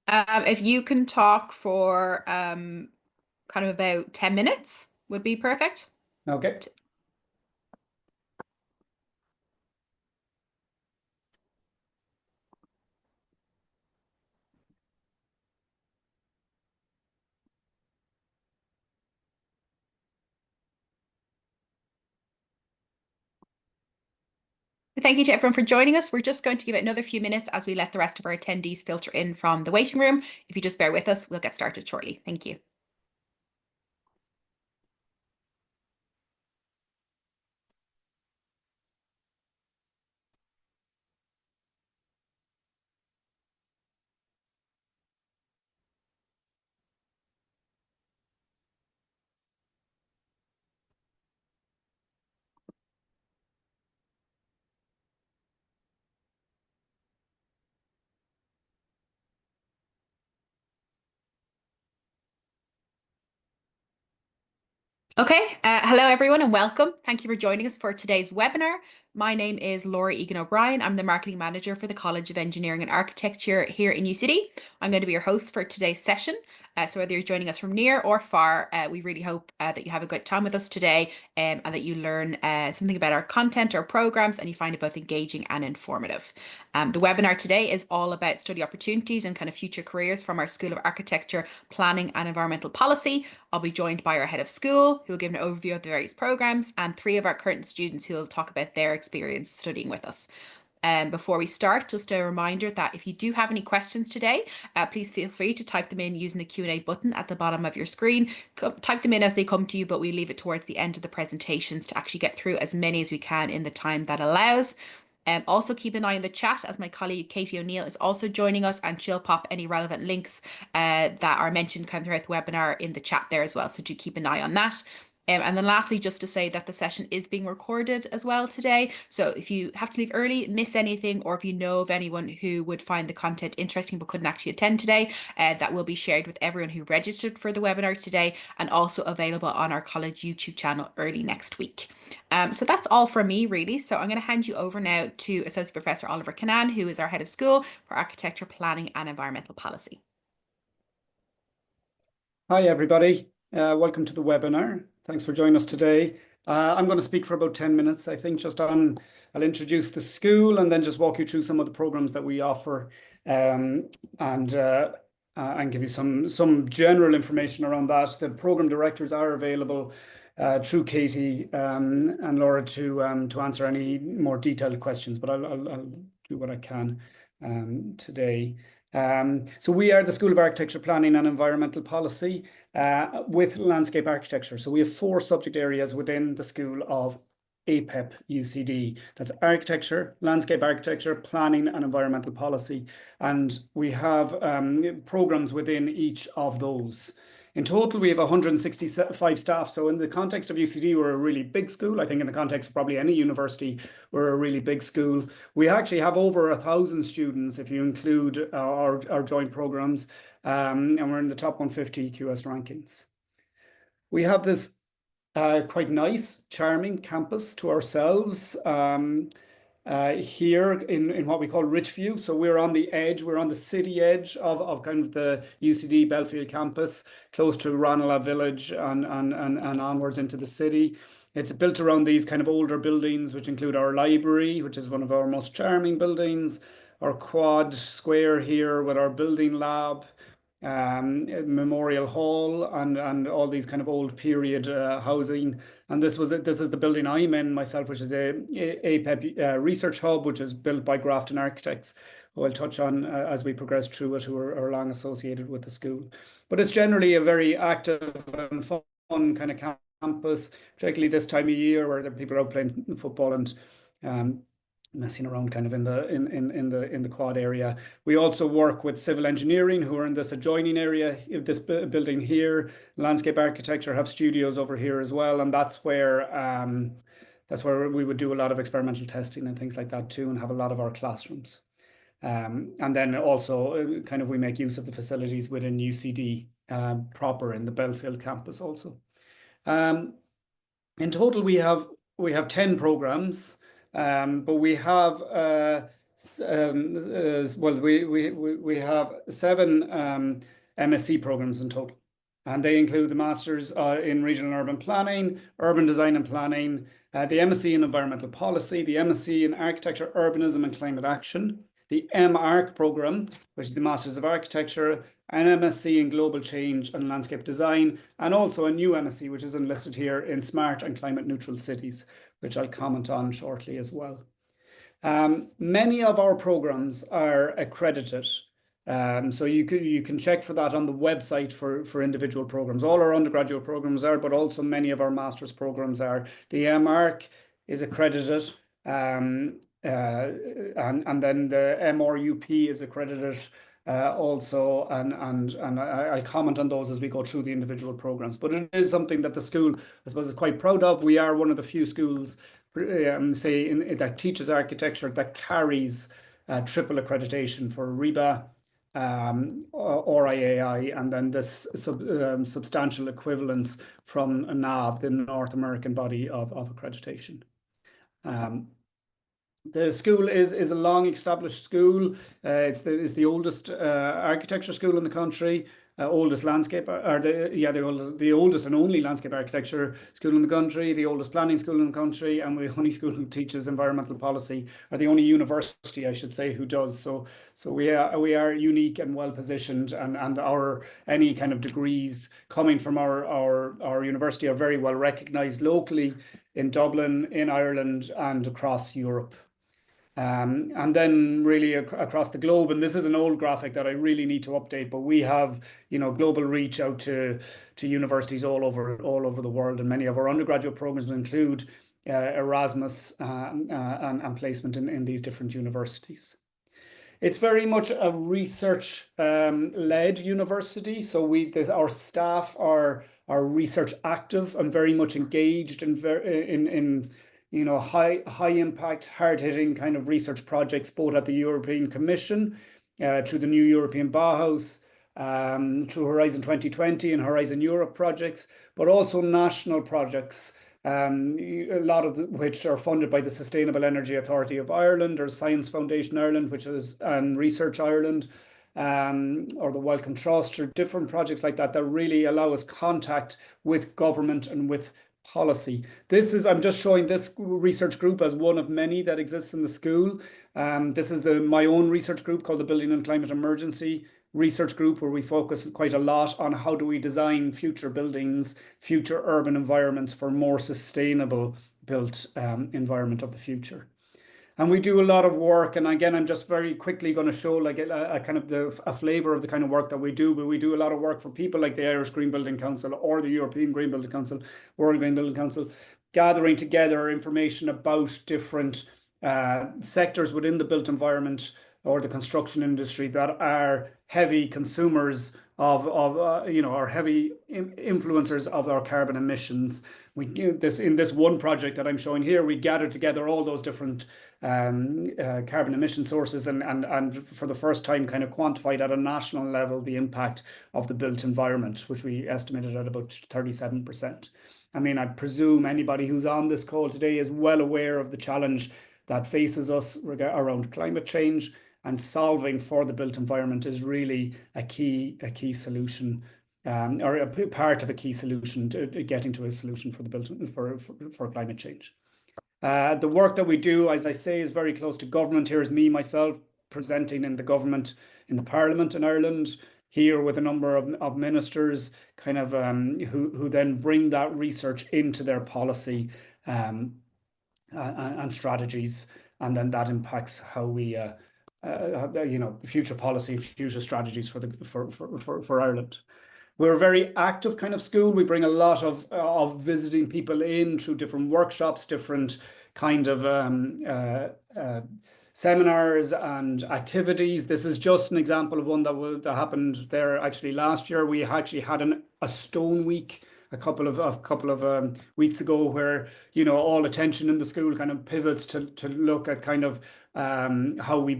If you can talk for kind of about 10 minutes would be perfect. Okay. Thank you to everyone for joining us. We're just going to give it another few minutes as we let the rest of our attendees filter in from the waiting room. If you just bear with us, we'll get started shortly. Thank you. Okay, hello everyone and welcome. Thank you for joining us for today's webinar. My name is Laura Egan O'Brien. I'm the Marketing Manager for the College of Engineering and Architecture here in UCD. I'm going to be your host for today's session. So whether you're joining us from near or far, we really hope that you have a good time with us today and that you learn something about our content, our programs, and you find it both engaging and informative. The webinar today is all about study opportunities and kind of future careers from our School of Architecture, Planning and Environmental Policy. I'll be joined by our head of school, who will give an overview of the various programs, and 3 of our current students who will talk about their experience studying with us. Before we start, just a reminder that if you do have any questions today, please feel free to type them in using the Q&A button at the bottom of your screen. Type them in as they come to you, but we leave it towards the end of the presentations to actually get through as many as we can in the time that allows. Also keep an eye on the chat as my colleague Katie O'Neill is also joining us, and she'll pop any relevant links that are mentioned kind of throughout the webinar in the chat there as well. So do keep an eye on that. And then lastly, just to say that the session is being recorded as well today. So if you have to leave early, miss anything, or if you know of anyone who would find the content interesting but couldn't actually attend today, that will be shared with everyone who registered for the webinar today and also available on our college YouTube channel early next week. So that's all from me, really. So I'm going to hand you over now to Associate Professor Oliver Cannan, who is our head of school for Architecture, Planning and Environmental Policy. Hi, everybody. Welcome to the webinar. Thanks for joining us today. I'm going to speak for about 10 minutes, I think, I'll introduce the school and then just walk you through some of the programs that we offer and give you some general information around that. The program directors are available through Katie and Laura to answer any more detailed questions, but I'll do what I can today. So we are the School of Architecture, Planning and Environmental Policy with landscape architecture. So we have 4 subject areas within the School of APEP UCD. That's architecture, landscape architecture, planning and environmental policy. And we have programs within each of those. In total, we have 165 staff. So in the context of UCD, we're a really big school. I think in the context of probably any university, we're a really big school. We actually have over 1,000 students if you include our joint programs, and we're in the top 150 QS rankings. We have this quite nice, charming campus to ourselves here in what we call Richview. So we're on the edge, we're on the city edge of kind of the UCD Belfield campus, close to Ranelagh Village and onwards into the city. It's built around these kind of older buildings, which include our library, which is one of our most charming buildings, our quad square here with our building lab, Memorial Hall, and all these kind of old period housing. And this is the building I'm in myself, which is a APEP research hub, which is built by Grafton Architects, who I'll touch on as we progress through it, who are long associated with the school. But it's generally a very active and fun kind of campus, particularly this time of year where people are out playing football and messing around kind of in the quad area. We also work with civil engineering, who are in this adjoining area, this building here. Landscape architecture have studios over here as well, and that's where we would do a lot of experimental testing and things like that too, and have a lot of our classrooms. And then also kind of we make use of the facilities within UCD proper in the Belfield campus also. In total, we have 10 programs. But we have Well, we have 7 MSc programs in total, and they include the Masters in Regional and Urban Planning, Urban Design and Planning, the MSc in Environmental Policy, the MSc in Architecture, Urbanism and Climate Action, the MArch program, which is the Masters of Architecture, an MSc in Global Change and Landscape Design, and also a new MSc, which is enlisted here in Smart and Climate Neutral Cities, which I'll comment on shortly as well. Many of our programs are accredited. So you can check for that on the website for individual programs. All our undergraduate programs are, but also many of our master's programs are. The MArch is accredited, and then the MRUP is accredited also, and I'll comment on those as we go through the individual programs. But it is something that the school, I suppose, is quite proud of. We are one of the few schools, that teaches architecture that carries triple accreditation for RIBA, or IAI, and then this substantial equivalence from NAB, the North American body of accreditation. The school is a long established school. It's the oldest architecture school in the country, oldest landscape, or the oldest and only landscape architecture school in the country, the oldest planning school in the country, and the only school who teaches environmental policy, or the only university, I should say, who does. So we are unique and well positioned, and any kind of degrees coming from our university are very well recognized locally in Dublin, in Ireland, and across Europe. And then really across the globe, and this is an old graphic that I really need to update, but we have, global reach out to universities all over the world, and many of our undergraduate programs include Erasmus and placement in these different universities. It's very much a research led university, so our staff are research active and very much engaged in high impact, hard hitting kind of research projects, both at the European Commission, through the new European Bauhaus, through Horizon 2020 and Horizon Europe projects, but also national projects, a lot of which are funded by the Sustainable Energy Authority of Ireland, or Science Foundation Ireland, and Research Ireland, or the Wellcome Trust, or different projects like that really allow us contact with government and with policy. I'm just showing this research group as one of many that exists in the school. This is my own research group called the Building and Climate Emergency Research Group, where we focus quite a lot on how do we design future buildings, future urban environments for more sustainable built environment of the future. And we do a lot of work, and again, I'm just very quickly going to show like a kind of a flavor of the kind of work that we do. But we do a lot of work for people like the Irish Green Building Council or the European Green Building Council, World Green Building Council, gathering together information about different sectors within the built environment or the construction industry that are heavy consumers are heavy influencers of our carbon emissions. In this one project that I'm showing here, we gathered together all those different carbon emission sources and for the first time kind of quantified at a national level the impact of the built environment, which we estimated at about 37%. I mean, I presume anybody who's on this call today is well aware of the challenge that faces us around climate change, and solving for the built environment is really a key solution, or a part of a key solution to getting to a solution for the for climate change. The work that we do, as I say, is very close to government. Here is myself presenting in the government, in the Parliament in Ireland, here with a number of ministers, kind of who then bring that research into their policy and strategies, and then that impacts how we future policy, future strategies for Ireland. We're a very active kind of school. We bring a lot of visiting people in through different workshops, different kind of seminars and activities. This is just an example of one that happened there actually last year. We actually had a stone week a couple of weeks ago, where all attention in the school kind of pivots to look at kind of how we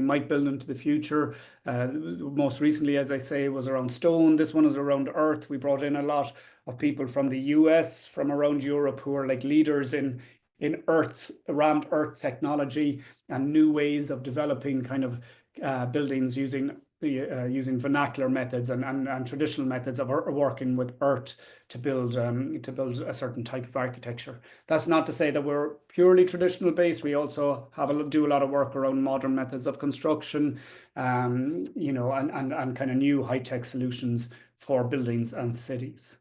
might build into the future. Most recently, as I say, was around stone. This one is around earth. We brought in a lot of people from the US, from around Europe, who are like leaders in in rammed earth technology and new ways of developing kind of buildings using vernacular methods and traditional methods of working with earth to build a certain type of architecture. That's not to say that we're purely traditional based. We also do a lot of work around modern methods of construction, you know, and kind of new high-tech solutions for buildings and cities.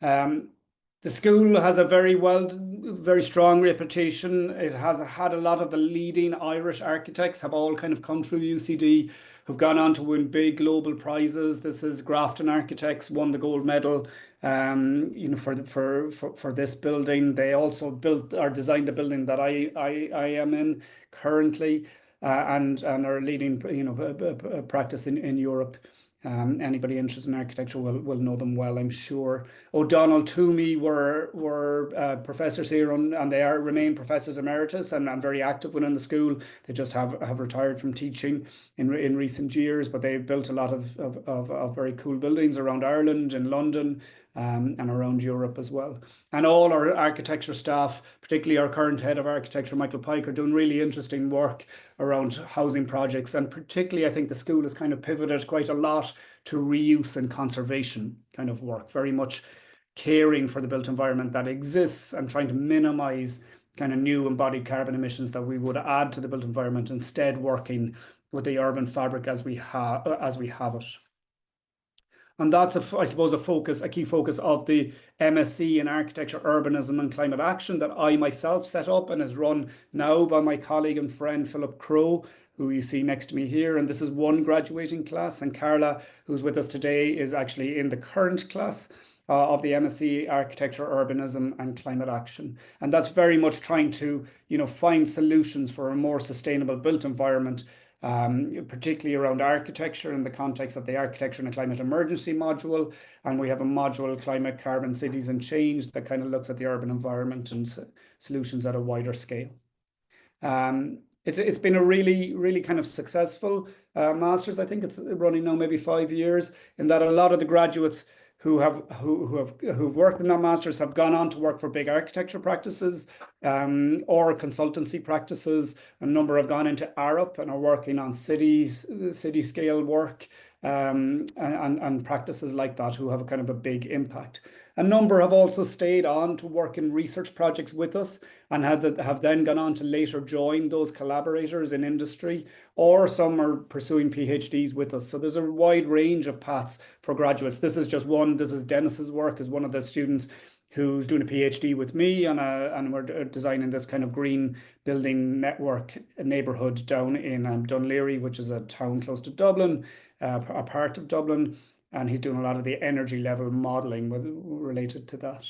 The school has a very strong reputation. It has had a lot of the leading Irish architects have all kind of come through UCD, who've gone on to win big global prizes. This is Grafton Architects won the gold medal, you know, for this building. They also built or designed the building that I am in currently, and are leading, you know, practice in Europe. Anybody interested in architecture will know them well, I'm sure. O'Donnell Toomey were professors here, and they remain professors emeritus and very active within the school. They just have retired from teaching in recent years, but they've built a lot of very cool buildings around Ireland and London, and around Europe as well. And all our architecture staff, particularly our current head of architecture, Michael Pike, are doing really interesting work around housing projects. And particularly, I think the school has kind of pivoted quite a lot to reuse and conservation kind of work, very much caring for the built environment that exists and trying to minimize kind of new embodied carbon emissions that we would add to the built environment, instead working with the urban fabric as we have it. And that's, I suppose, a key focus of the MSc in Architecture, Urbanism and Climate Action that I myself set up and is run now by my colleague and friend Philip Crowe, who you see next to me here. And this is one graduating class. And Carla, who's with us today, is actually in the current class of the MSc Architecture, Urbanism and Climate Action. And that's very much trying to, you know, find solutions for a more sustainable built environment, particularly around architecture in the context of the Architecture and Climate Emergency module. And we have a module, Climate, Carbon, Cities and Change, that kind of looks at the urban environment and solutions at a wider scale. It's been a really kind of successful master's. I think it's running now maybe 5 years, in that a lot of the graduates who've worked in that masters have gone on to work for big architecture practices, or consultancy practices. A number have gone into Arup and are working on city scale work, and practices like that, who have a kind of a big impact. A number have also stayed on to work in research projects with us and have then gone on to later join those collaborators in industry, or some are pursuing PhDs with us. So there's a wide range of paths for graduates. This is just one. This is Dennis's work as one of the students who's doing a PhD with me, and we're designing this kind of green building network neighborhood down in Dún Laoghaire, which is a town close to Dublin, a part of Dublin. And he's doing a lot of the energy level modeling related to that.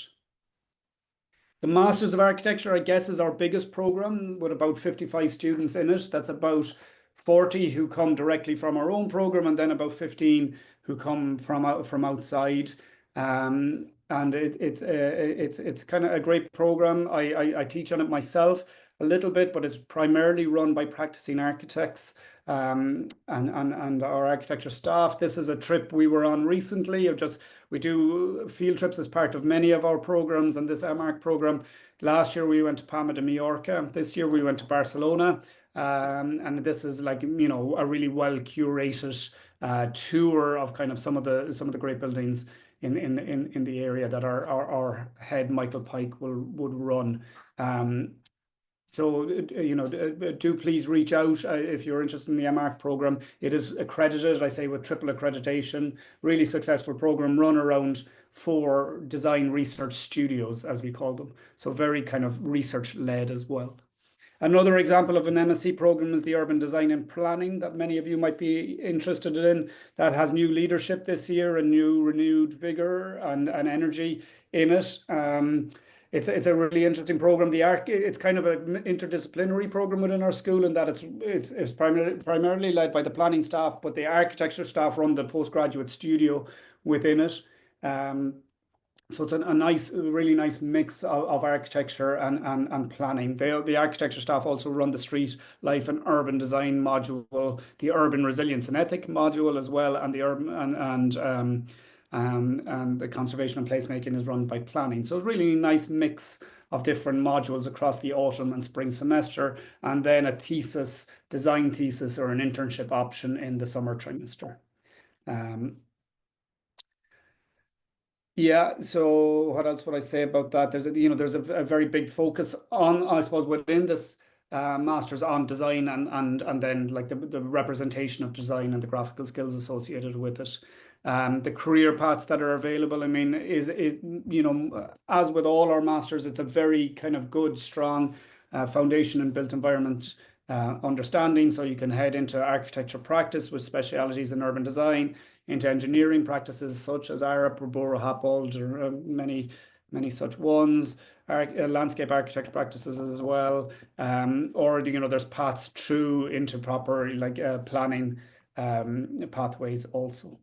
The Masters of Architecture, I guess, is our biggest program, with about 55 students in it. That's about 40 who come directly from our own program, and then about 15 who come from outside. And it's kind of a great program. I teach on it myself a little bit, but it's primarily run by practicing architects, and our architecture staff. This is a trip we were on recently. We do field trips as part of many of our programs, and this MArch program. Last year we went to Palma de Mallorca. This year we went to Barcelona, and this is, like, you know, a really well curated tour of kind of some of the great buildings in the area that our head Michael Pike would run. So, you know, do please reach out if you're interested in the MArch program. It is accredited, I say, with triple accreditation. Really successful program, run around 4 design research studios, as we call them. So very kind of research led as well. Another example of an MSc program is the Urban Design and Planning that many of you might be interested in. That has new leadership this year and new renewed vigor and energy in it. It's a really interesting program. It's kind of an interdisciplinary program within our school, in that it's primarily led by the planning staff, but the architecture staff run the postgraduate studio within it. So it's a really nice mix of architecture and planning. The architecture staff also run the Street Life and Urban Design module, the Urban Resilience and Ethic module as well, and the urban and the conservation and placemaking is run by planning. So it's really nice mix different modules across the autumn and spring semester, and then a thesis, design thesis, or an internship option in the summer trimester. Yeah, so what else would I say about that? There's a very big focus on, I suppose, within this master's on design and then like the representation of design and the graphical skills associated with it. The career paths that are available, I mean, is as with all our masters, it's a very kind of good, strong foundation and built environment understanding. So you can head into architecture practice with specialities in urban design, into engineering practices such as Arup or Boro Happold, or many such ones, landscape architecture practices as well, or there's paths through into proper like planning pathways also.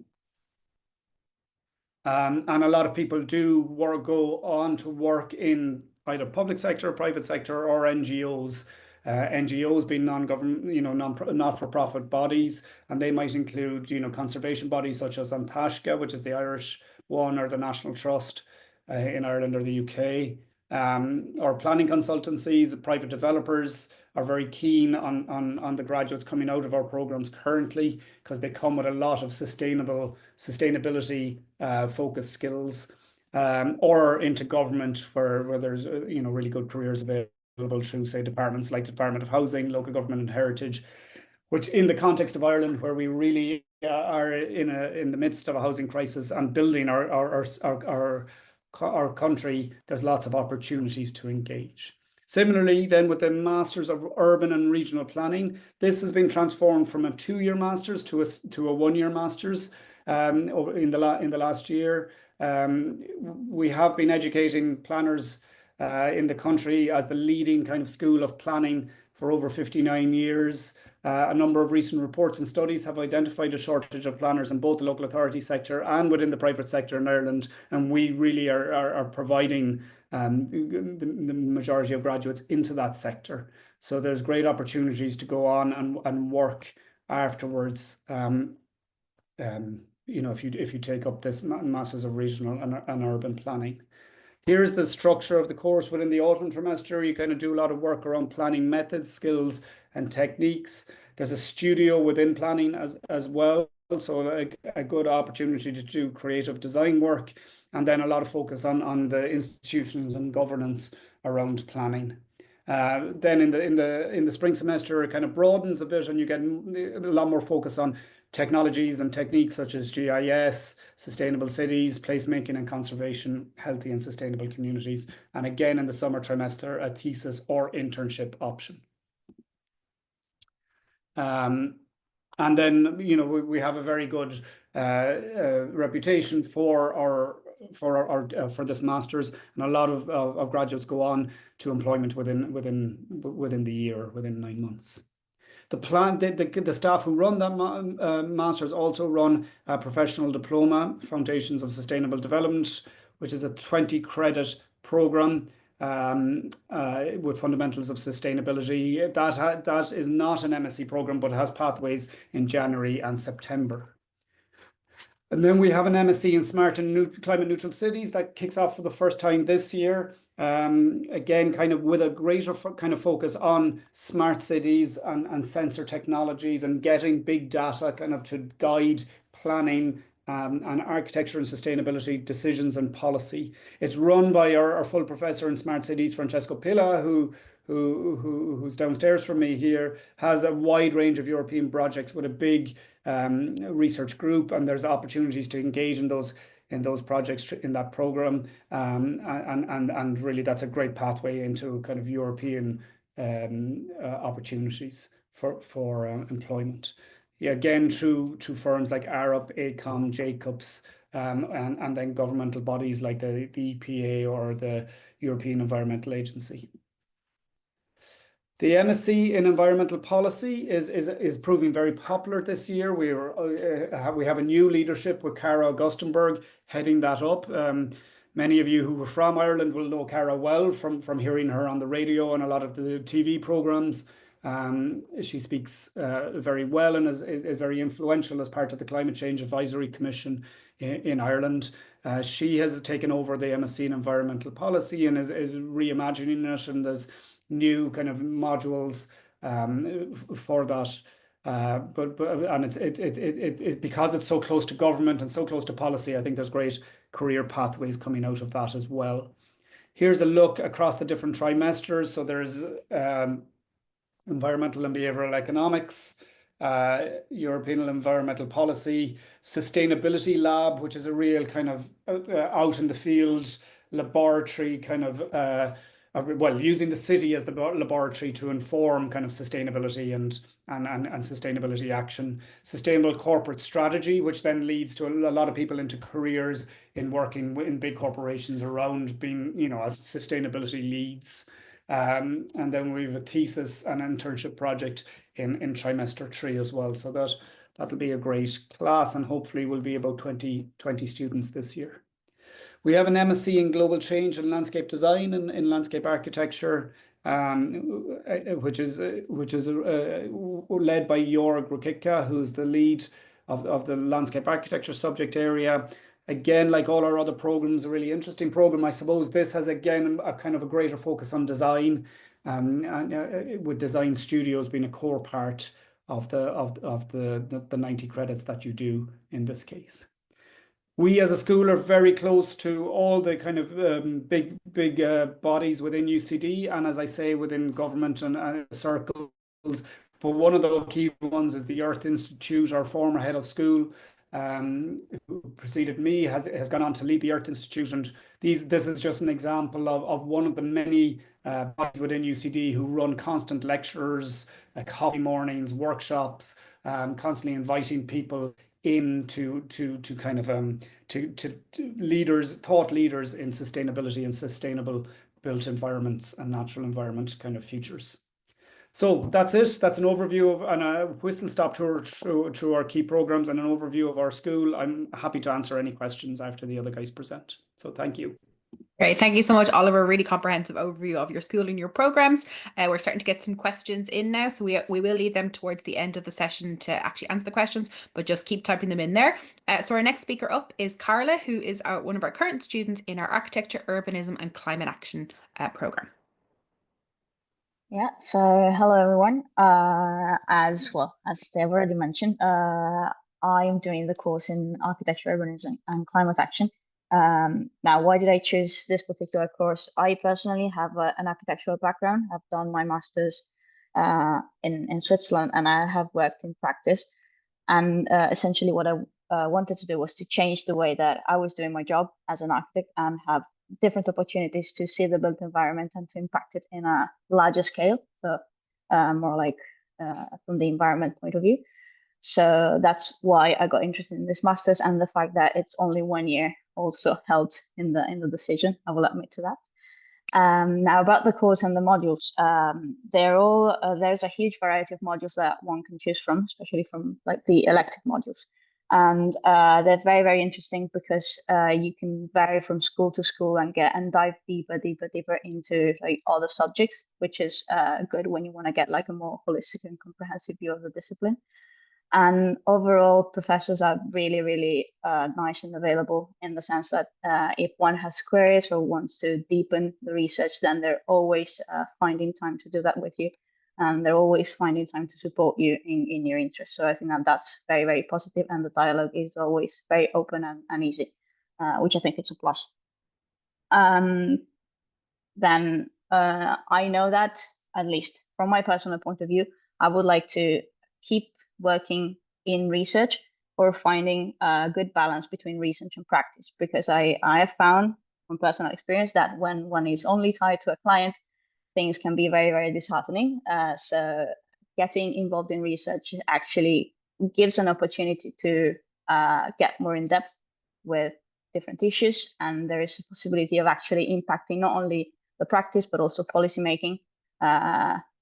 And a lot of people do go on to work in either public sector, private sector, or NGOs. NGOs being non-government, not-for-profit bodies, and they might include, conservation bodies such as An Taisce, which is the Irish one, or the National Trust in Ireland or the UK, or planning consultancies. Private developers are very keen on the graduates coming out of our programs currently, because they come with a lot of sustainability focused skills, or into government where there's really good careers available through, say, departments like the Department of Housing, Local Government and Heritage, which in the context of Ireland, where we really are in the midst of a housing crisis and building our country, there's lots of opportunities to engage. Similarly, then with the Masters of Urban and Regional Planning, this has been transformed from a 2-year Masters to a 1-year Masters in the last year. We have been educating planners in the country as the leading kind of school of planning for over 59 years. A number of recent reports and studies have identified a shortage of planners in both the local authority sector and within the private sector in Ireland, and we really are providing the majority of graduates into that sector. So there's great opportunities to go on and work afterwards. If you take up this Masters of Regional and Urban Planning. Here's the structure of the course within the autumn trimester. You kind of do a lot of work around planning methods, skills, and techniques. There's a studio within planning as well, so a good opportunity to do creative design work, and then a lot of focus on the institutions and governance around planning. Then in the spring semester, it kind of broadens a bit, and you get a lot more focus on technologies and techniques such as GIS, sustainable cities, placemaking and conservation, healthy and sustainable communities. And again, in the summer trimester, a thesis or internship option. And then, we have a very good reputation for this Masters, and a lot of graduates go on to employment within the year, within 9 months. The staff who run that Masters also run a professional diploma, Foundations of Sustainable Development, which is a 20-credit program with fundamentals of sustainability. That is not an MSc program, but has pathways in January and September. And then we have an MSc in Smart and Climate Neutral Cities that kicks off for the first time this year. Again, kind of with a greater kind of focus on smart cities and sensor technologies and getting big data kind of to guide planning and architecture and sustainability decisions and policy. It's run by our full professor in smart cities, Francesco Pilla, who's downstairs from me here, has a wide range of European projects with a big research group, and there's opportunities to engage in those projects in that program, and really that's a great pathway into kind of European opportunities for employment. Yeah, again, through firms like Arup, AECOM, Jacobs, and then governmental bodies like the EPA or the European Environmental Agency. The MSc in Environmental Policy is proving very popular this year. We have a new leadership with Cara Augustenberg heading that up. Many of you who were from Ireland will know Cara well from hearing her on the radio and a lot of the TV programs. She speaks very well and is very influential as part of the Climate Change Advisory Commission in Ireland. She has taken over the MSc in Environmental Policy and is reimagining it, and there's new kind of modules for that. And it because it's so close to government and so close to policy, I think there's great career pathways coming out of that as well. Here's a look across the different trimesters. So there's environmental and behavioral economics, European environmental policy, sustainability lab, which is a real kind of out in the field laboratory kind of well, using the city as the laboratory to inform kind of sustainability and sustainability action. Sustainable corporate strategy, which then leads to a lot of people into careers in working in big corporations around being, as sustainability leads. And then we have a thesis and internship project in trimester 3 as well. So that'll be a great class, and hopefully will be about 20 students this year. We have an MSc in Global Change and Landscape Design in Landscape Architecture, which is led by Jörg Rukitka, who's the lead of the Landscape Architecture subject area. Again, like all our other programs, a really interesting program. I suppose this has, again, a kind of a greater focus on design, and with design studios being a core part of the 90 credits that you do in this case. We as a school are very close to all the kind of big bodies within UCD, and as I say, within government and circles. But one of the key ones is the Earth Institute. Our former head of school, who preceded me, has gone on to lead the Earth Institute, and this is just an example of one of the many bodies within UCD who run constant lectures, coffee mornings, workshops, constantly inviting people into kind of to leaders, thought leaders in sustainability and sustainable built environments and natural environment kind of futures. So that's it. That's an overview of and a whistle stop tour through our key programs and an overview of our school. I'm happy to answer any questions after the other guys present. So thank you. Great. Thank you so much, Oliver. Really comprehensive overview of your school and your programs. We're starting to get some questions in now, so we will leave them towards the end of the session to actually answer the questions, but just keep typing them in there. So our next speaker up is Carla, who is one of our current students in our Architecture, Urbanism and Climate Action program. Yeah, so hello everyone. As they've already mentioned, I am doing the course in Architecture, Urbanism and Climate Action. Now, why did I choose this particular course? I personally have an architectural background. I've done my master's in Switzerland, and I have worked in practice. And essentially what I wanted to do was to change the way that I was doing my job as an architect and have different opportunities to see the built environment and to impact it in a larger scale. So more like from the environment point of view. So that's why I got interested in this master's, and the fact that it's only 1 year also helped in the decision. I will admit to that. Now about the course and the modules, they're all there's a huge variety of modules that one can choose from, especially from like the elective modules, and they're very, very interesting because you can vary from school to school and dive deeper into like other subjects, which is good when you want to get like a more holistic and comprehensive view of the discipline. And overall, professors are really, really nice and available in the sense that if one has queries or wants to deepen the research, then they're always finding time to do that with you. And they're always finding time to support you in your interest. So I think that that's very, very positive, and the dialogue is always very open and easy, which I think it's a plus. Then I know that, at least from my personal point of view, I would like to keep working in research or finding a good balance between research and practice, because I have found from personal experience that when one is only tied to a client, things can be very, very disheartening. So getting involved in research actually gives an opportunity to get more in depth with different issues, and there is a possibility of actually impacting not only the practice but also policy making,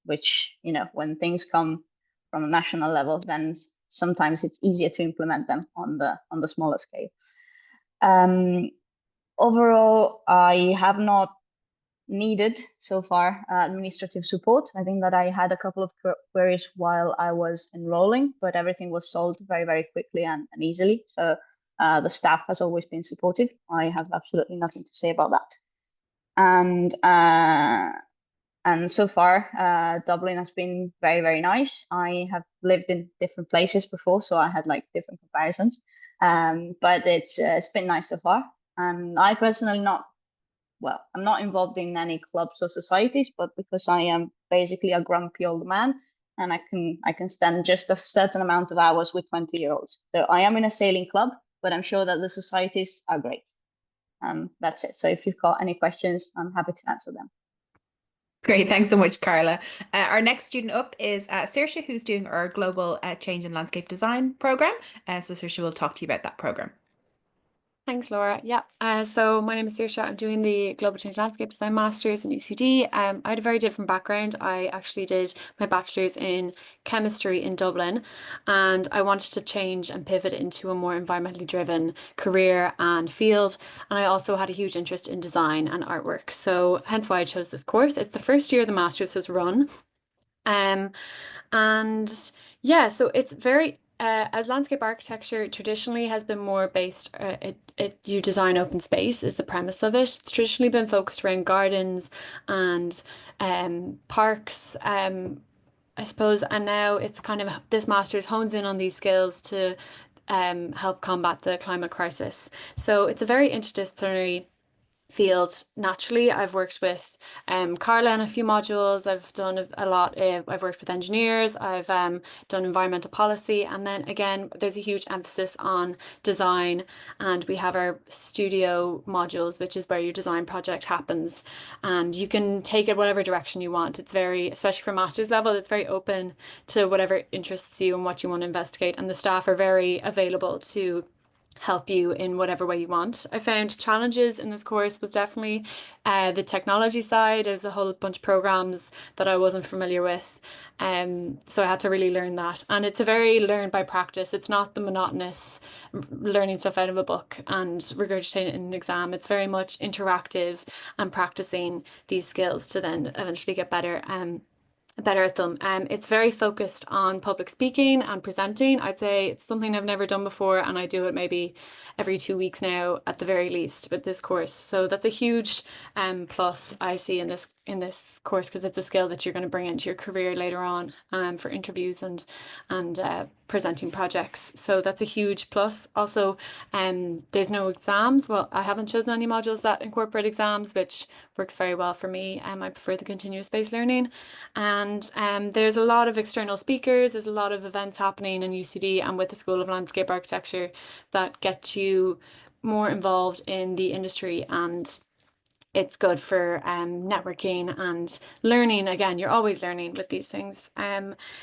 which, you know, when things come from a national level, then sometimes it's easier to implement them on the smaller scale. Overall, I have not needed so far administrative support. I think that I had a couple of queries while I was enrolling, but everything was solved very, very quickly and easily. So the staff has always been supportive. I have absolutely nothing to say about that. And so far, Dublin has been very, very nice. I have lived in different places before, so I had like different comparisons. But it's been nice so far. And I personally I'm not involved in any clubs or societies, but because I am basically a grumpy old man, and I can stand just a certain amount of hours with 20-year-olds. So I am in a sailing club, but I'm sure that the societies are great. That's it. So if you've got any questions, I'm happy to answer them. Great, thanks so much, Carla. Our next student up is Saoirse, who's doing our Global Change and Landscape Design program. So Saoirse will talk to you about that program. Thanks, Laura. Yeah, so my name is Saoirse. I'm doing the Global Change Landscape Design Masters in UCD. I had a very different background. I actually did my bachelor's in chemistry in Dublin, and I wanted to change and pivot into a more environmentally driven career and field. And I also had a huge interest in design and artwork. So hence why I chose this course. It's the first year the Masters has run. And yeah, so it's very as landscape architecture traditionally has been more based, you design open space is the premise of it. It's traditionally been focused around gardens and parks, I suppose, and now it's kind of this master's hones in on these skills to help combat the climate crisis. So it's a very interdisciplinary field. Naturally, I've worked with Carla in a few modules. I've done a lot. I've worked with engineers. I've done environmental policy, and then again, there's a huge emphasis on design. And we have our studio modules, which is where your design project happens, and you can take it whatever direction you want. It's very, especially for master's level, it's very open to whatever interests you and what you want to investigate. And the staff are very available to help you in whatever way you want. I found challenges in this course was definitely the technology side. There's a whole bunch of programs that I wasn't familiar with. So I had to really learn that. And it's a very learn by practice. It's not the monotonous learning stuff out of a book and regurgitating it in an exam. It's very much interactive and practicing these skills to then eventually get better at them. It's very focused on public speaking and presenting. I'd say it's something I've never done before, and I do it maybe every 2 weeks now at the very least with this course. So that's a huge plus I see in this course, because it's a skill that you're going to bring into your career later on for interviews and presenting projects. So that's a huge plus. Also, there's no exams. Well, I haven't chosen any modules that incorporate exams, which works very well for me. I prefer the continuous-based learning. And there's a lot of external speakers. There's a lot of events happening in UCD and with the School of Landscape Architecture that get you more involved in the industry, and it's good for networking and learning. Again, you're always learning with these things.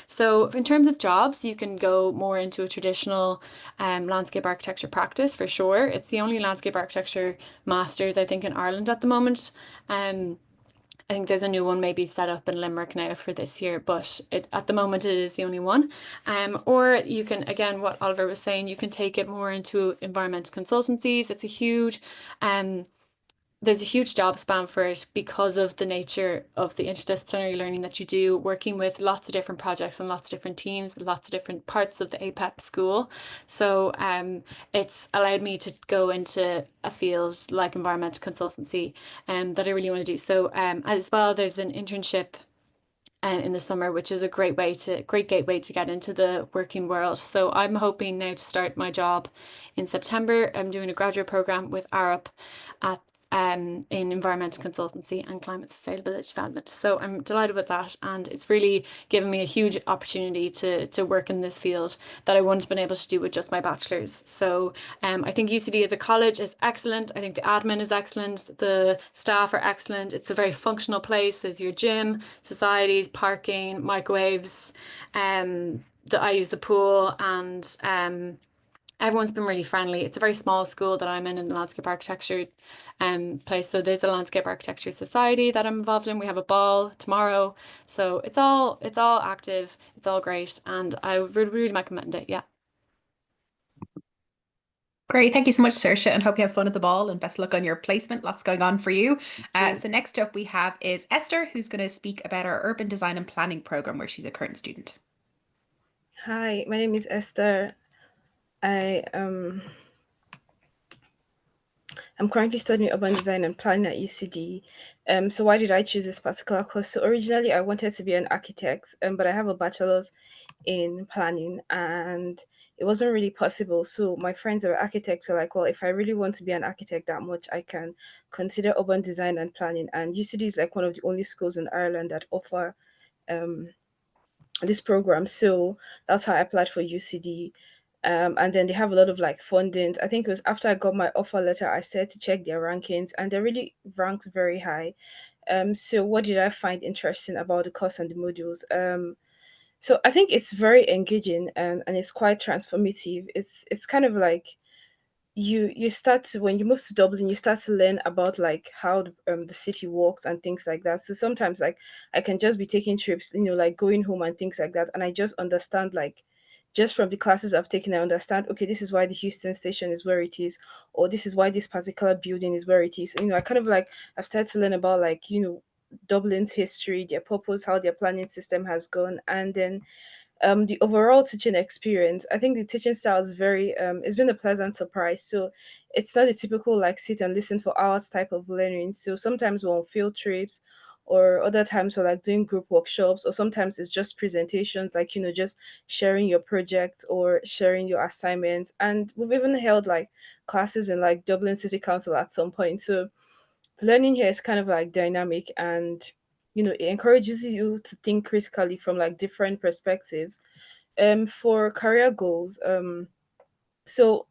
So in terms of jobs, you can go more into a traditional landscape architecture practice for sure. It's the only landscape architecture masters, I think, in Ireland at the moment. I think there's a new one maybe set up in Limerick now for this year, but at the moment it is the only one. Or you can, again, what Oliver was saying, you can take it more into environmental consultancies. It's a huge there's a huge job span for it because of the nature of the interdisciplinary learning that you do, working with lots of different projects and lots of different teams with lots of different parts of the APEP school. So it's allowed me to go into a field like environmental consultancy that I really want to do. So as well, there's an internship in the summer, which is a great gateway to get into the working world. So I'm hoping now to start my job in September. I'm doing a graduate program with Arup in environmental consultancy and climate sustainability development. So I'm delighted with that, and it's really given me a huge opportunity to work in this field that I wouldn't have been able to do with just my bachelor's. So I think UCD as a college is excellent. I think the admin is excellent. The staff are excellent. It's a very functional place. There's your gym, societies, parking, microwaves. I use the pool, and everyone's been really friendly. It's a very small school that I'm in the landscape architecture place. So there's a landscape architecture society that I'm involved in. We have a ball tomorrow. So it's all active. It's all great. And I would really recommend it. Yeah. Great. Thank you so much, Saoirse, and hope you have fun at the ball and best luck on your placement. Lots going on for you. So next up we have is Esther, who's going to speak about our urban design and planning program where she's a current student. Hi, my name is Esther. I'm currently studying urban design and planning at UCD. So why did I choose this particular course? So originally I wanted to be an architect, but I have a bachelor's in planning and it wasn't really possible. So my friends that were architects were like, well, if I really want to be an architect that much, I can consider urban design and planning. And UCD is like one of the only schools in Ireland that offer this program. So that's how I applied for UCD. And then they have a lot of like fundings. I think it was after I got my offer letter, I started to check their rankings and they really ranked very high. So what did I find interesting about the course and the modules? So I think it's very engaging and it's quite transformative. It's kind of like you start to, when you move to Dublin, you start to learn about like how the city works and things like that. So sometimes like I can just be taking trips, like going home and things like that, and I just understand like just from the classes I've taken, I understand, okay, this is why the Houston station is where it is, or this is why this particular building is where it is. I kind of like I've started to learn about like Dublin's history, their purpose, how their planning system has gone, and then the overall teaching experience, I think the teaching style is very it's been a pleasant surprise. So it's not a typical like sit and listen for hours type of learning. So sometimes we're on field trips, or other times we're like doing group workshops, or sometimes it's just presentations, like just sharing your project or sharing your assignments. And we've even held like classes in like Dublin City Council at some point. So learning here is kind of like dynamic, and it encourages you to think critically from like different perspectives. For career goals, so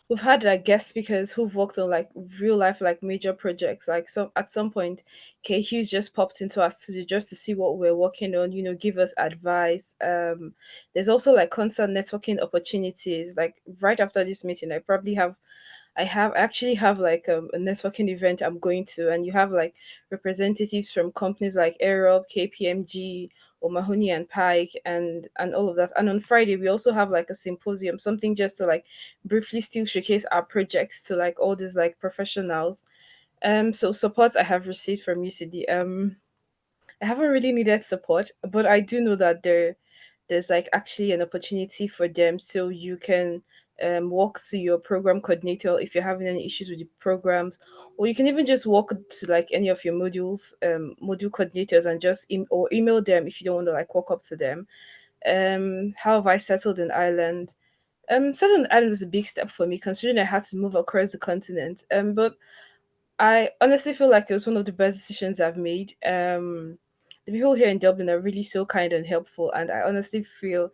we've had like guest speakers who've worked on like real life like major projects. Like, so at some point Kay Hughes just popped into our studio just to see what we're working on, give us advice. There's also like constant networking opportunities. Like right after this meeting, I actually have like a networking event I'm going to, and you have like representatives from companies like Aerob, KPMG, O'Mahony and Pike, and all of that. And on Friday we also have like a symposium, something just to like briefly still showcase our projects to like all these like professionals. So support I have received from UCD. I haven't really needed support, but I do know that there's like actually an opportunity for them. So you can walk to your program coordinator if you're having any issues with the programs, or you can even just walk to like any of your module coordinators and just or email them if you don't want to like walk up to them. How have I settled in Ireland? Settling in Ireland was a big step for me, considering I had to move across the continent. But I honestly feel like it was one of the best decisions I've made. The people here in Dublin are really so kind and helpful, and I honestly feel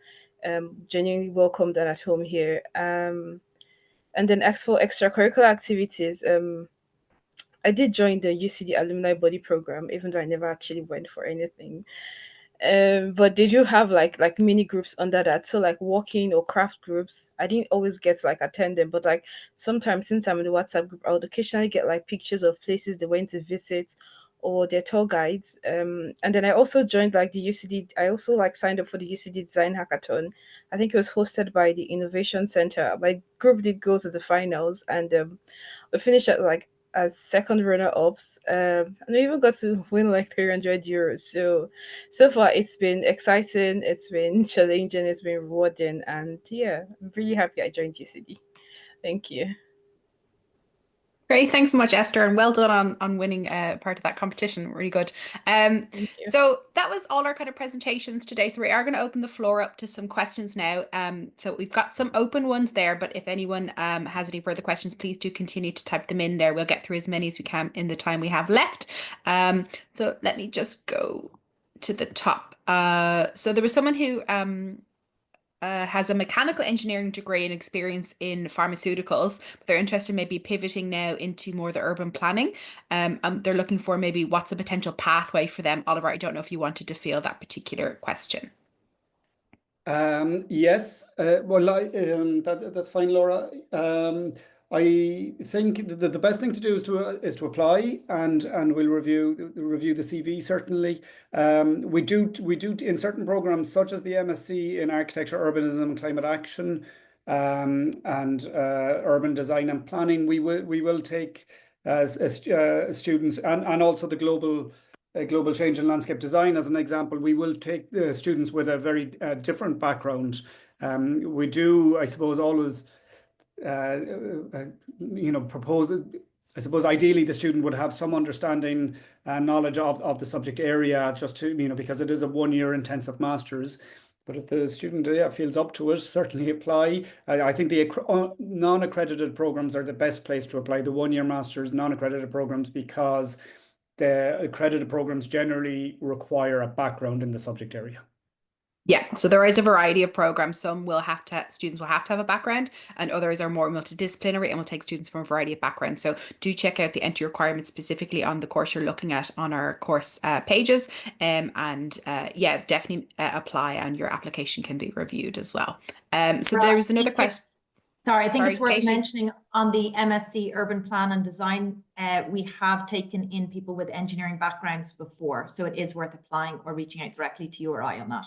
genuinely welcomed and at home here. And then as for extracurricular activities, I did join the UCD alumni body program, even though I never actually went for anything. But they do have like mini groups under that, so like walking or craft groups. I didn't always get to like attend them, but like sometimes, since I'm in the WhatsApp group, I would occasionally get like pictures of places they went to visit or their tour guides. And then I also joined like the UCD. I also like signed up for the UCD design hackathon. I think it was hosted by the Innovation Center. My group did go to the finals, and we finished at like as second runner ups, and we even got to win like €300. So far it's been exciting, it's been challenging, it's been rewarding, and yeah, I'm really happy I joined UCD. Thank you. Great, thanks so much, Esther, and well done on winning part of that competition. Really good. Thank you. So that was all our kind of presentations today. So we are going to open the floor up to some questions now. So we've got some open ones there, but if anyone has any further questions, please do continue to type them in there. We'll get through as many as we can in the time we have left. So let me just go to the top. So there was someone who has a mechanical engineering degree and experience in pharmaceuticals, but they're interested in maybe pivoting now into more the urban planning. They're looking for maybe what's the potential pathway for them. Oliver, I don't know if you wanted to field that particular question. Yes, well, that's fine, Laura. I think the best thing to do is to apply, and we'll review the CV certainly. We do in certain programs such as the MSc in Architecture, Urbanism and Climate Action. and urban design and planning. We will take students, and also the global change in landscape design as an example. We will take students with a very different background. We do, I suppose, always propose. I suppose ideally the student would have some understanding and knowledge of the subject area, just to, because it is a 1-year intensive master's. But if the student feels up to it, certainly apply. I think the non-accredited programs are the best place to apply, the 1-year master's non-accredited programs, because the accredited programs generally require a background in the subject area. Yeah, so there is a variety of programs. Some students will have to have a background, and others are more multidisciplinary and will take students from a variety of backgrounds. So do check out the entry requirements specifically on the course you're looking at on our course pages. Yeah, definitely apply, and your application can be reviewed as well. So there was another question. Sorry, I think it's worth Katie. mentioning on the MSc Urban Plan and Design, we have taken in people with engineering backgrounds before, so it is worth applying or reaching out directly to you or I on that.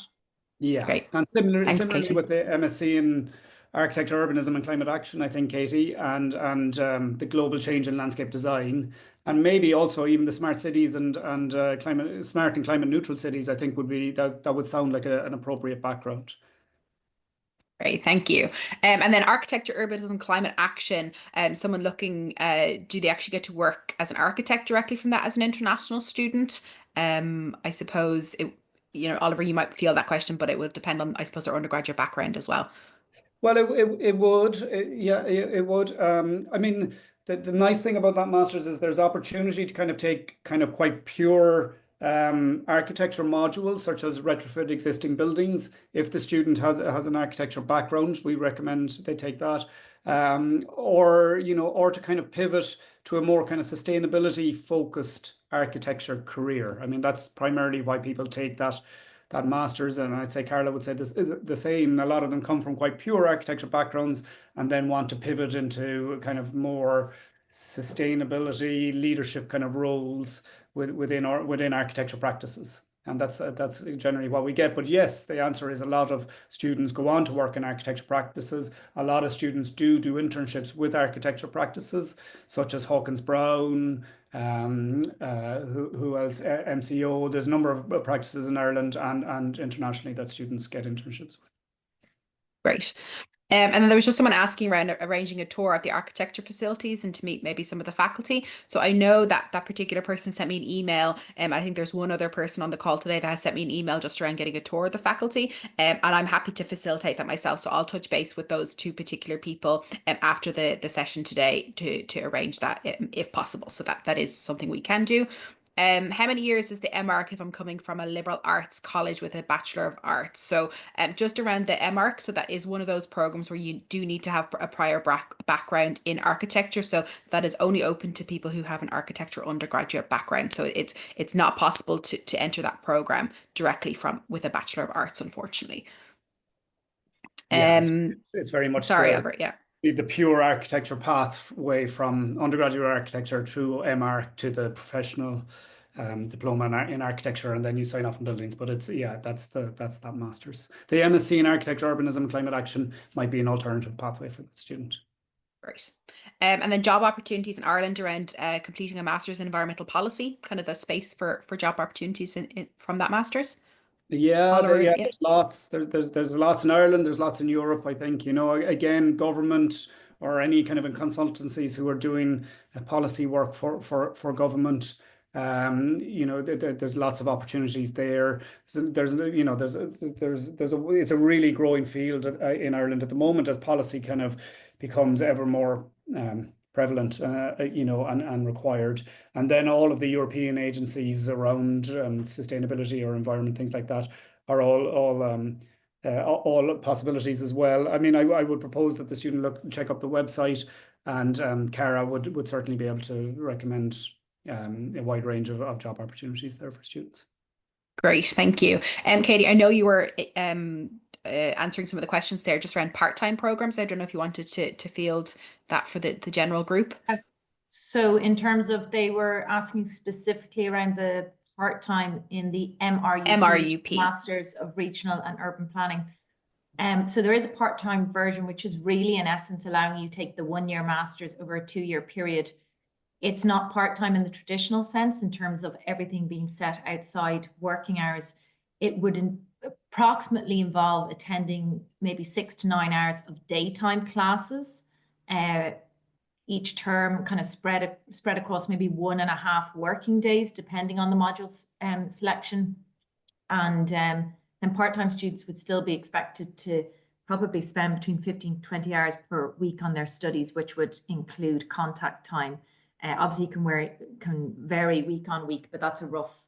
Yeah, Great. and similarly Katie. with the MSc in Architecture, Urbanism and Climate Action, I think, Katie, and the Global Change in Landscape Design, and maybe also even the Smart Cities and smart and climate neutral cities, I think would be that would sound like an appropriate background. Great, thank you. And then Architecture, Urbanism, Climate Action. Someone looking, do they actually get to work as an architect directly from that as an international student? I suppose Oliver, you might feel that question, but it would depend on, I suppose, their undergraduate background as well. Well, it would, it would. I mean, the nice thing about that master's is there's opportunity to kind of take quite pure architecture modules, such as retrofit existing buildings. If the student has an architecture background, we recommend they take that. Or to kind of pivot to a more kind of sustainability focused architecture career. I mean, that's primarily why people take that master's, and I'd say Carla would say this is the same. A lot of them come from quite pure architecture backgrounds and then want to pivot into kind of more sustainability leadership kind of roles within architecture practices. And that's generally what we get. But yes, the answer is a lot of students go on to work in architecture practices. A lot of students do internships with architecture practices, such as Hawkins Brown, who else? MCO. There's a number of practices in Ireland and internationally that students get internships with. Great. And then there was just someone asking around arranging a tour of the architecture facilities and to meet maybe some of the faculty. So I know that particular person sent me an email. I think there's one other person on the call today that has sent me an email just around getting a tour of the faculty. And I'm happy to facilitate that myself. So I'll touch base with those two particular people after the session today to arrange that if possible. So that is something we can do. How many years is the MArch if I'm coming from a liberal arts college with a Bachelor of Arts? So just around the MArch, so that is one of those programs where you do need to have a prior background in architecture. So that is only open to people who have an architecture undergraduate background. So it's not possible to enter that program directly with a Bachelor of Arts, unfortunately. Yeah, it's very much sorry, Albert. Yeah. The pure architecture pathway from undergraduate architecture through MArch to the professional diploma in architecture, and then you sign off on buildings. But that's that master's. The MSc in Architecture, Urbanism and Climate Action might be an alternative pathway for the student. Great. And then job opportunities in Ireland around completing a master's in environmental policy, kind of the space for job opportunities from that master's. Yeah, there's lots. There's lots in Ireland. There's lots in Europe. I think again, government or any kind of consultancies who are doing policy work for government. There's lots of opportunities there. So it's a really growing field in Ireland at the moment as policy kind of becomes ever more prevalent, and required. And then all of the European agencies around sustainability or environment, things like that, are all possibilities as well. I mean, I would propose that the student check up the website, and Cara would certainly be able to recommend a wide range of job opportunities there for students. Great, thank you. Katie, I know you were answering some of the questions there just around part-time programs. I don't know if you wanted to field that for the general group. So in terms of, they were asking specifically around the part-time in the MRUP, MRUP. Masters of Regional and Urban Planning. So there is a part-time version, which is really in essence allowing you to take the 1-year master's over a 2-year period. It's not part-time in the traditional sense in terms of everything being set outside working hours. It would approximately involve attending maybe 6 to 9 hours of daytime classes each term, kind of spread across maybe 1.5 working days, depending on the modules selection. And then part-time students would still be expected to probably spend between 15 to 20 hours per week on their studies, which would include contact time. Obviously, can vary week on week, but that's a rough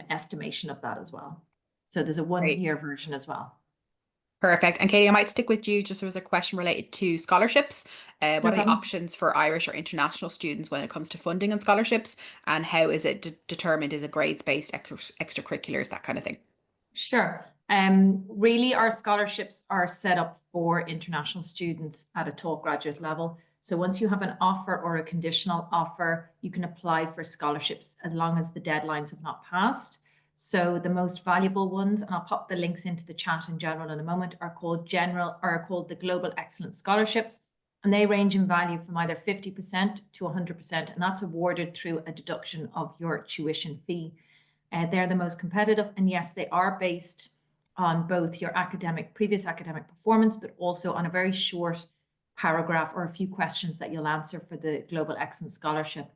estimation of that as well. So there's a 1-year version as well. Perfect. And Katie, I might stick with you. Just there was a question related to scholarships. What are the options for Irish or international students when it comes to funding and scholarships? And how is it determined? Is it grades-based, extracurriculars, that kind of thing? Sure. Really, our scholarships are set up for international students at a taught graduate level. So once you have an offer or a conditional offer, you can apply for scholarships as long as the deadlines have not passed. So the most valuable ones, and I'll pop the links into the chat in general in a moment, are called the Global Excellence Scholarships. And they range in value from either 50% to 100%, and that's awarded through a deduction of your tuition fee. They're the most competitive, and yes, they are based on both your previous academic performance, but also on a very short paragraph or a few questions that you'll answer for the Global Excellence Scholarship.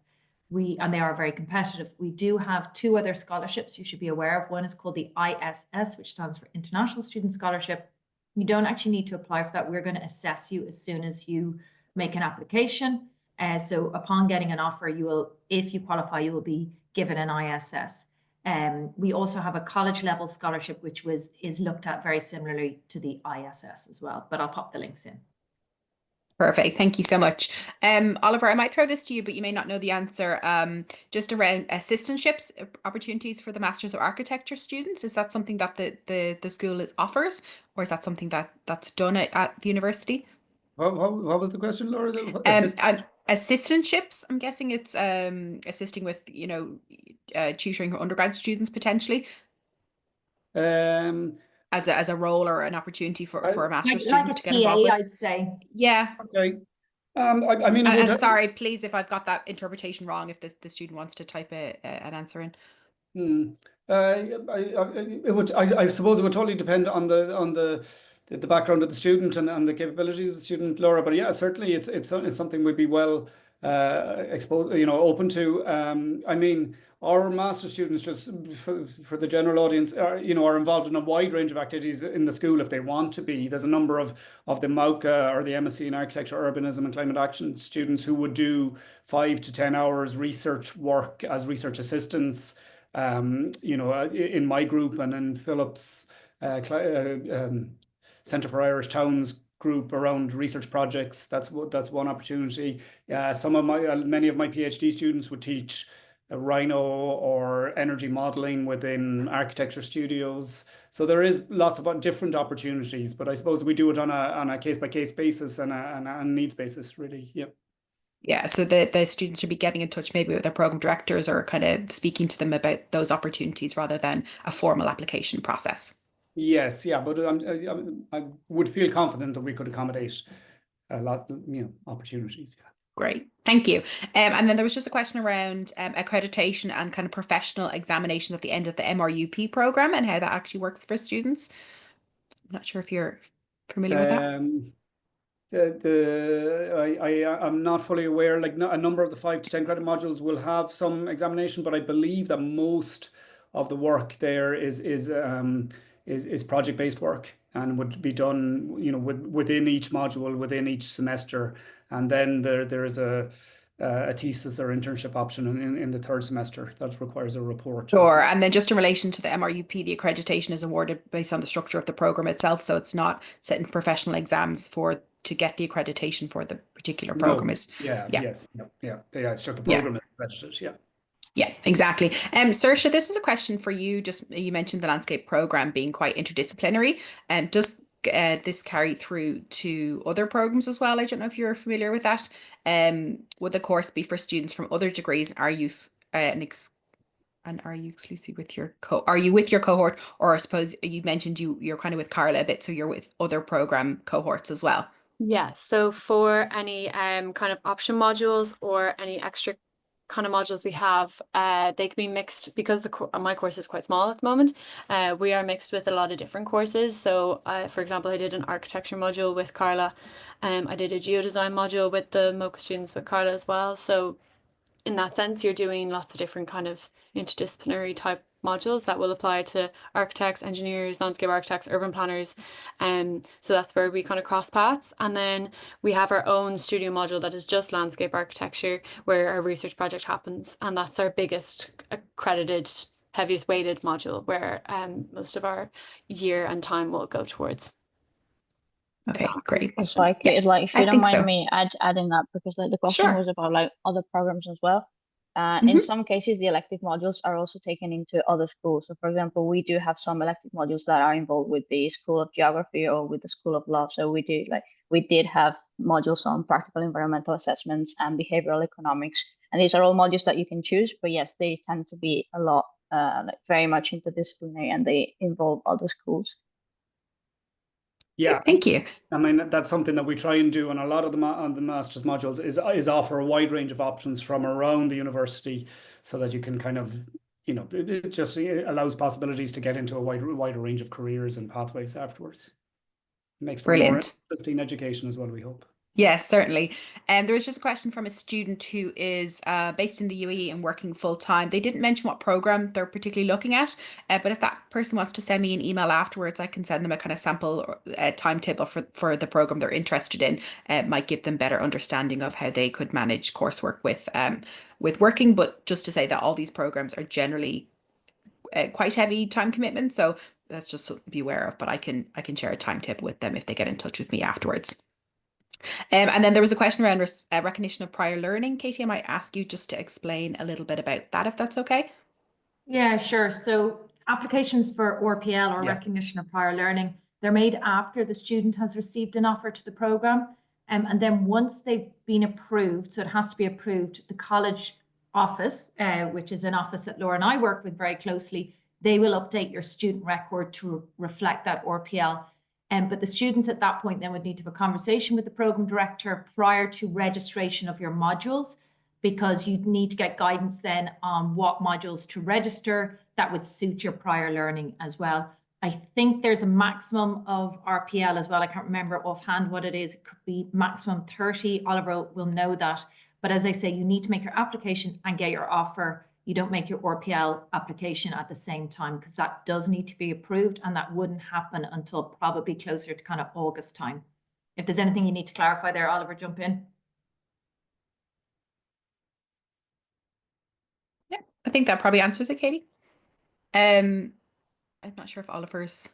And they are very competitive. We do have 2 other scholarships you should be aware of. One is called the ISS, which stands for International Student Scholarship. You don't actually need to apply for that. We're going to assess you as soon as you make an application. So upon getting an offer, if you qualify, you will be given an ISS. We also have a college level scholarship, which is looked at very similarly to the ISS as well, but I'll pop the links in. Perfect. Thank you so much. Oliver, I might throw this to you, but you may not know the answer. Just around assistantships opportunities for the Masters of Architecture students. Is that something that the school offers, or is that something that's done at the university? What was the question, Laura? Assistantships. I'm guessing it's assisting with, tutoring undergrad students potentially. As a role or an opportunity for a master's students to get involved with. I'd say. Yeah. Okay. I mean, and sorry, please, if I've got that interpretation wrong, if the student wants to type an answer in. I suppose it would totally depend on the background of the student and the capabilities of the student, Laura. But yeah, certainly it's something we'd be well exposed, open to. I mean, our master students, just for the general audience, are involved in a wide range of activities in the school if they want to be. There's a number of the MAUCA or the MSc in Architecture, Urbanism and Climate Action students who would do 5 to 10 hours research work as research assistants, in my group and in Philip's Centre for Irish Towns group around research projects. That's one opportunity. Many of my PhD students would teach Rhino or energy modeling within architecture studios. So there is lots of different opportunities, but I suppose we do it on a case-by-case basis and a needs basis, really. Yep. Yeah, so the students should be getting in touch maybe with their program directors or kind of speaking to them about those opportunities rather than a formal application process. Yes, yeah, but I would feel confident that we could accommodate a lot, opportunities. Yeah. Great, thank you. And then there was just a question around accreditation and kind of professional examination at the end of the MRUP program and how that actually works for students. I'm not sure if you're familiar with that. I'm not fully aware. Like a number of the 5 to 10 credit modules will have some examination, but I believe that most of the work there is project-based work and would be done, within each module, within each semester. And then there is a thesis or internship option in the 3rd semester that requires a report. Sure. And then just in relation to the MRUP, the accreditation is awarded based on the structure of the program itself. So it's not setting professional exams to get the accreditation for the particular program. It's just the program is accredited. Yeah. Yeah, exactly. Saoirse, this is a question for you. Just you mentioned the landscape program being quite interdisciplinary. Does this carry through to other programs as well? I don't know if you're familiar with that. Would the course be for students from other degrees? Are you And are you exclusive with your cohort, or I suppose you mentioned you're kind of with Carla a bit, so you're with other program cohorts as well? Yeah, so for any kind of option modules or any extra kind of modules we have, they can be mixed because my course is quite small at the moment. We are mixed with a lot of different courses. So for example, I did an architecture module with Carla. I did a geodesign module with the MOCA students with Carla as well. So in that sense, you're doing lots of different kind of interdisciplinary type modules that will apply to architects, engineers, landscape architects, urban planners. So that's where we kind of cross paths. And then we have our own studio module that is just landscape architecture, where our research project happens. And that's our biggest accredited, heaviest weighted module, where most of our year and time will go towards. Okay, great. If you don't mind me adding that, because like the question was about like other programs as well. In some cases, the elective modules are also taken into other schools. So for example, we do have some elective modules that are involved with the School of Geography or with the School of Law. So we did have modules on practical environmental assessments and behavioral economics. And these are all modules that you can choose, but yes, they tend to be a lot like very much interdisciplinary, and they involve other schools. Yeah, thank you. I mean, that's something that we try and do on a lot of the master's modules is offer a wide range of options from around the university, so that you can kind of, it just allows possibilities to get into a wider range of careers and pathways afterwards. It makes for more uplifting education as well, we hope. Yes, certainly. There was just a question from a student who is based in the UAE and working full time. They didn't mention what program they're particularly looking at, but if that person wants to send me an email afterwards, I can send them a kind of sample timetable for the program they're interested in. It might give them better understanding of how they could manage coursework with working. But just to say that all these programs are generally quite heavy time commitment, so that's just something to be aware of. But I can share a timetable with them if they get in touch with me afterwards. And then there was a question around recognition of prior learning. Katie, I might ask you just to explain a little bit about that, if that's okay. Yeah, sure. So applications for RPL, or recognition of prior learning, they're made after the student has received an offer to the program. And then once they've been approved, so it has to be approved, the college office, which is an office that Laura and I work with very closely, they will update your student record to reflect that RPL. But the student at that point then would need to have a conversation with the program director prior to registration of your modules, because you'd need to get guidance then on what modules to register that would suit your prior learning as well. I think there's a maximum of RPL as well. I can't remember offhand what it is. It could be maximum 30. Oliver will know that. But as I say, you need to make your application and get your offer. You don't make your RPL application at the same time, because that does need to be approved, and that wouldn't happen until probably closer to kind of August time. If there's anything you need to clarify there, Oliver, jump in. Yeah, I think that probably answers it, Katie. I'm not sure if Oliver's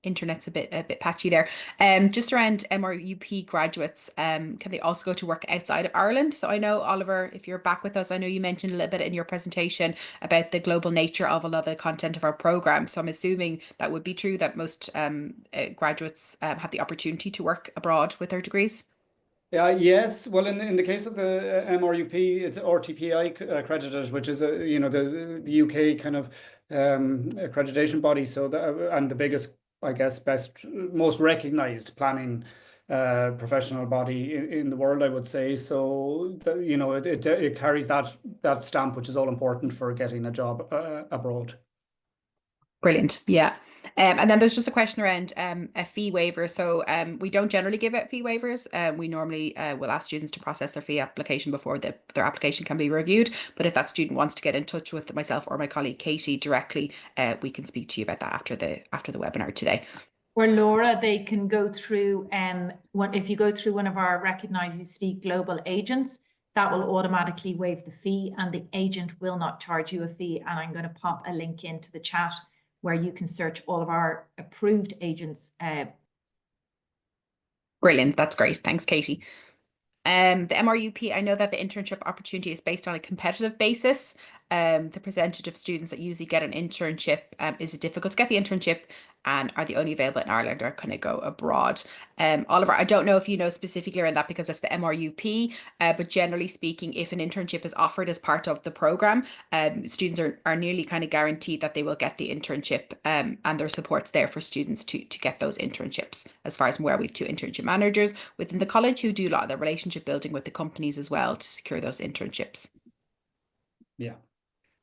internet's a bit patchy there. Just around MRUP graduates, can they also go to work outside of Ireland? So I know, Oliver, if you're back with us, I know you mentioned a little bit in your presentation about the global nature of a lot of the content of our program. So I'm assuming that would be true, that most graduates have the opportunity to work abroad with their degrees. Yes. Well, in the case of the MRUP, it's RTPI accredited, which is the UK kind of accreditation body. So and the biggest, I guess, most recognized planning professional body in the world, I would say. So it carries that stamp, which is all important for getting a job abroad. Brilliant. Yeah. And then there's just a question around a fee waiver. So we don't generally give out fee waivers. We normally will ask students to process their fee application before their application can be reviewed. But if that student wants to get in touch with myself or my colleague Katie directly, we can speak to you about that after the webinar today. Or Laura, they can go through if you go through one of our recognized UCD global agents, that will automatically waive the fee, and the agent will not charge you a fee. And I'm going to pop a link into the chat where you can search all of our approved agents. Brilliant. That's great. Thanks, Katie. The MRUP, I know that the internship opportunity is based on a competitive basis. The percentage of students that usually get an internship, is it difficult to get the internship? and are the only available in Ireland or can it go abroad? Oliver, I don't know if you know specifically around that because that's the MRUP, but generally speaking, if an internship is offered as part of the program, students are nearly kind of guaranteed that they will get the internship, and their support's there for students to get those internships. As far as I'm aware, we have 2 internship managers within the college who do a lot of the relationship building with the companies as well to secure those internships.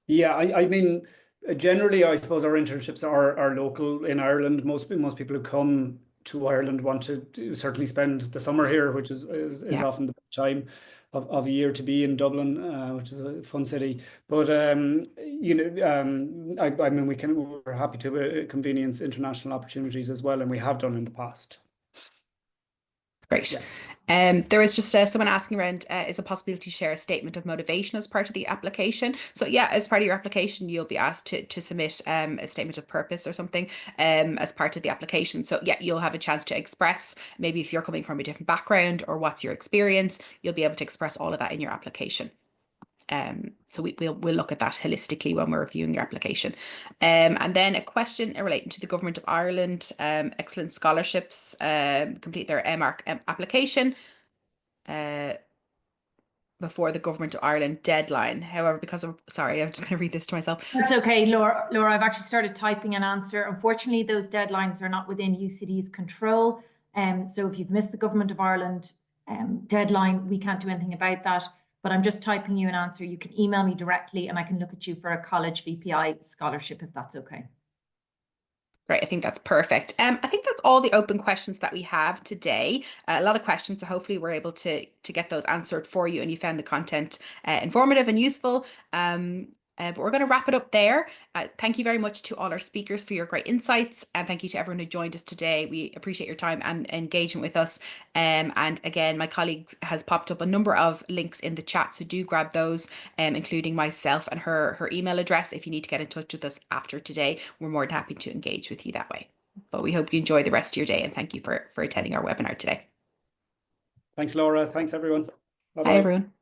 Yeah, I mean, generally, I suppose our internships are local in Ireland. Most people who come to Ireland want to certainly spend the summer here, which is Yeah. often the time of a year to be in Dublin, which is a fun city. But you know, I mean, we're happy to convenience international opportunities as well, and we have done in the past. Great. Yeah. There was just someone asking around, is it possible to share a statement of motivation as part of the application? So yeah, as part of your application, you'll be asked to submit a statement of purpose or something as part of the application. So yeah, you'll have a chance to express, maybe if you're coming from a different background or what's your experience, you'll be able to express all of that in your application. So we'll look at that holistically when we're reviewing your application. And then a question relating to the Government of Ireland Excellent Scholarships complete their MArC application before the Government of Ireland deadline. However, because I'm sorry, I'm just going to read this to myself. That's okay, Laura. I've actually started typing an answer. Unfortunately, those deadlines are not within UCD's control. So if you've missed the Government of Ireland deadline, we can't do anything about that. But I'm just typing you an answer. You can email me directly and I can look at you for a college VPI scholarship if that's okay. Great, I think that's perfect. I think that's all the open questions that we have today. A lot of questions, so hopefully we're able to get those answered for you and you found the content informative and useful. But we're going to wrap it up there. Thank you very much to all our speakers for your great insights, and thank you to everyone who joined us today. We appreciate your time and engagement with us. And again, my colleagues has popped up a number of links in the chat, so do grab those, including myself and her email address. If you need to get in touch with us after today, we're more than happy to engage with you that way. But we hope you enjoy the rest of your day, and thank you for attending our webinar today. Thanks, Laura. Thanks, everyone. Bye-bye. Bye, everyone.